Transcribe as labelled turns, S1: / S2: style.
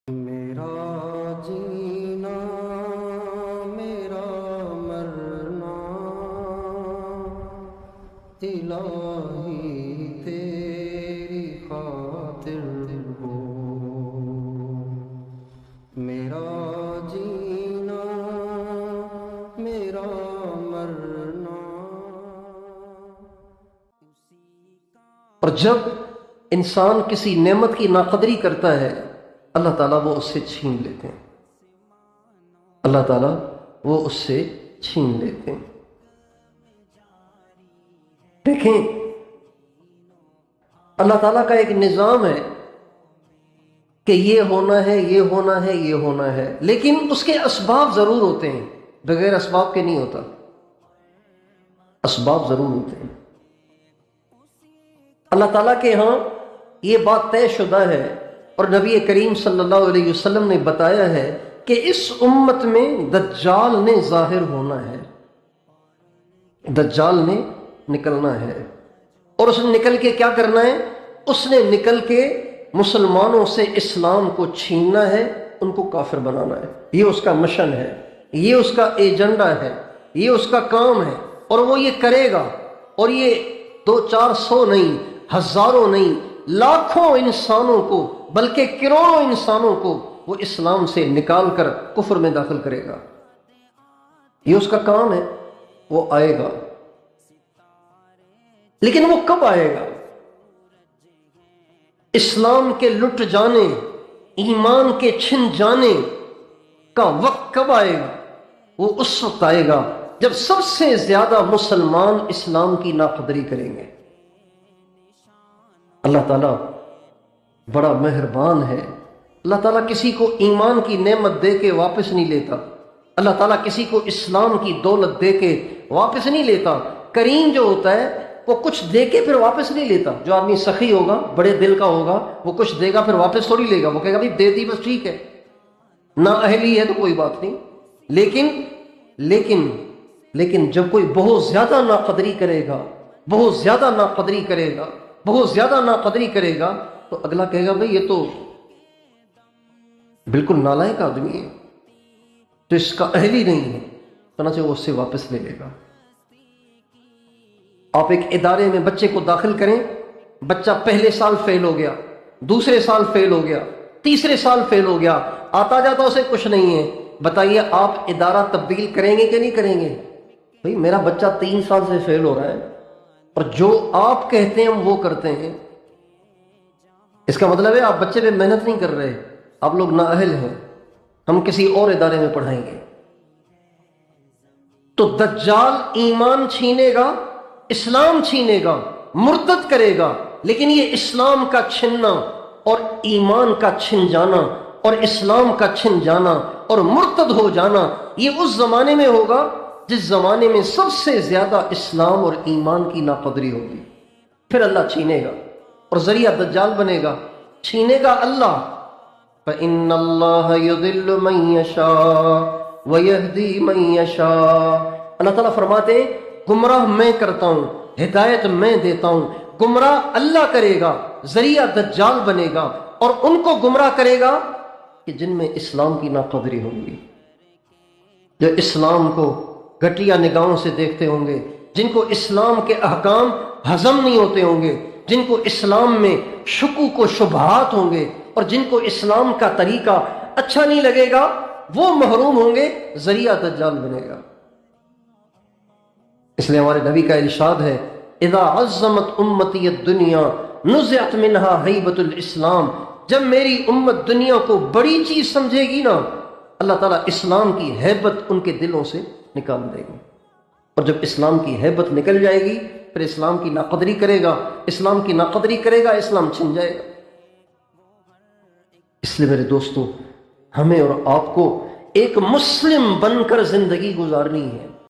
S1: میرا جینا میرا مرنا الہی تیری خاطر ہو، میرا جینا میرا مرنا۔
S2: اور جب انسان کسی نعمت کی ناقدری کرتا ہے اللہ تعالیٰ وہ اس سے چھین لیتے ہیں، اللہ تعالیٰ وہ اس سے چھین لیتے ہیں۔ دیکھیں اللہ تعالیٰ کا ایک نظام ہے کہ یہ ہونا ہے، یہ ہونا ہے، یہ ہونا ہے، لیکن اس کے اسباب ضرور ہوتے ہیں، بغیر اسباب کے نہیں ہوتا، اسباب ضرور ہوتے ہیں۔ اللہ تعالیٰ کے ہاں یہ بات طے شدہ ہے اور نبی کریم صلی اللہ علیہ وسلم نے بتایا ہے کہ اس امت میں دجال نے ظاہر ہونا ہے، دجال نے نکلنا ہے، اور اس نے نکل کے کیا کرنا ہے؟ اس نے نکل کے مسلمانوں سے اسلام کو چھیننا ہے، ان کو کافر بنانا ہے۔ یہ اس کا مشن ہے، یہ اس کا ایجنڈا ہے، یہ اس کا کام ہے، اور وہ یہ کرے گا۔ اور یہ 200-400 نہیں، ہزاروں نہیں، لاکھوں انسانوں کو، بلکہ کروڑوں انسانوں کو وہ اسلام سے نکال کر کفر میں داخل کرے گا۔ یہ اس کا کام ہے، وہ آئے گا۔ لیکن وہ کب آئے گا؟ اسلام کے لٹ جانے، ایمان کے چھن جانے کا وقت کب آئے گا؟ وہ اس وقت آئے گا جب سب سے زیادہ مسلمان اسلام کی ناقدری کریں گے۔ اللہ تعالیٰ بڑا مہربان ہے، اللہ تعالیٰ کسی کو ایمان کی نعمت دے کے واپس نہیں لیتا، اللہ تعالیٰ کسی کو اسلام کی دولت دے کے واپس نہیں لیتا۔ کریم جو ہوتا ہے وہ کچھ دے کے پھر واپس نہیں لیتا۔ جو آدمی سخی ہوگا، بڑے دل کا ہوگا، وہ کچھ دے گا پھر واپس تھوڑی لے گا، وہ کہے گا بھائی دے دی بس ٹھیک ہے، نہ اہلی ہے تو کوئی بات نہیں۔ لیکن جب کوئی بہت زیادہ ناقدری کرے گا، بہت زیادہ ناقدری کرے گا، بہت زیادہ ناقدری کرے گا، تو اگلا کہے گا بھئی یہ تو بالکل نالائق آدمی ہے، تو اس کا اہل ہی نہیں ہے، چنانچہ وہ اس سے واپس لے لے گا۔ آپ ایک ادارے میں بچے کو داخل کریں، بچہ پہلے سال فیل ہو گیا، دوسرے سال فیل ہو گیا، تیسرے سال فیل ہو گیا، آتا جاتا اسے کچھ نہیں ہے، بتائیے آپ ادارہ تبدیل کریں گے کہ نہیں کریں گے؟ بھئی میرا بچہ 3 سال سے فیل ہو رہا ہے اور جو آپ کہتے ہیں ہم وہ کرتے ہیں، اس کا مطلب ہے آپ بچے پہ محنت نہیں کر رہے، آپ لوگ نااہل ہیں، ہم کسی اور ادارے میں پڑھائیں گے۔ تو دجال ایمان چھینے گا، اسلام چھینے گا، مرتد کرے گا، لیکن یہ اسلام کا چھننا اور ایمان کا چھن جانا اور اسلام کا چھن جانا اور مرتد ہو جانا، یہ اس زمانے میں ہوگا جس زمانے میں سب سے زیادہ اسلام اور ایمان کی ناقدری ہوگی۔ پھر اللہ چھینے گا اور ذریعہ دجال بنے گا، چھینے گا اللہ۔ فَإِنَّ اللَّهَ يُضِلُّ مَن يَشَاءُ وَيَهْدِي مَن يَشَاءُ۔ اللہ تعالیٰ فرماتے ہیں گمراہ میں کرتا ہوں، ہدایت میں دیتا ہوں۔ گمراہ اللہ کرے گا، ذریعہ دجال بنے گا، اور ان کو گمراہ کرے گا کہ جن میں اسلام کی ناقدری ہوگی، جو اسلام کو گھٹیا نگاہوں سے دیکھتے ہوں گے، جن کو اسلام کے احکام ہضم نہیں ہوتے ہوں گے، جن کو اسلام میں شکوک و شبہات ہوں گے، اور جن کو اسلام کا طریقہ اچھا نہیں لگے گا، وہ محروم ہوں گے، ذریعہ دجال بنے گا۔ اس لیے ہمارے نبی کا ارشاد ہے اذا عظمت امتی الدنیا نزعت منها ہیبت الاسلام۔ جب میری امت دنیا کو بڑی چیز سمجھے گی نا، اللہ تعالیٰ اسلام کی ہیبت ان کے دلوں سے نکال دے گی، اور جب اسلام کی ہیبت نکل جائے گی پھر اسلام کی ناقدری کرے گا، اسلام کی ناقدری کرے گا، اسلام چھن جائے گا۔ اس لیے میرے دوستو، ہمیں اور آپ کو ایک مسلم بن کر زندگی گزارنی ہے۔